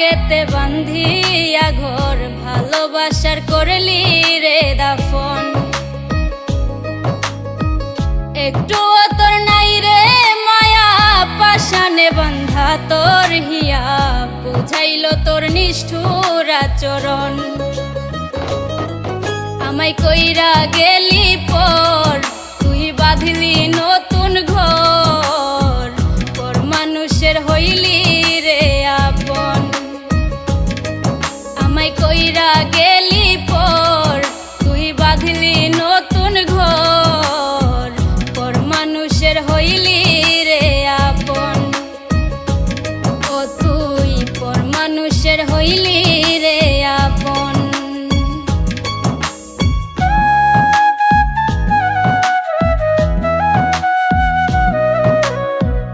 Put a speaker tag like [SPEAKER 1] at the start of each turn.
[SPEAKER 1] বুকেতে বান্ধিয়া ঘর ভালোবাসার করলি রে দাফন। একটুও তোর নাই রে মায়া পাশানে বান্ধা তোর হিয়া বুঝাইল তোর নিষ্ঠুর আচরণ। আমায় কইরা গেলি পর তুই বাঁধলি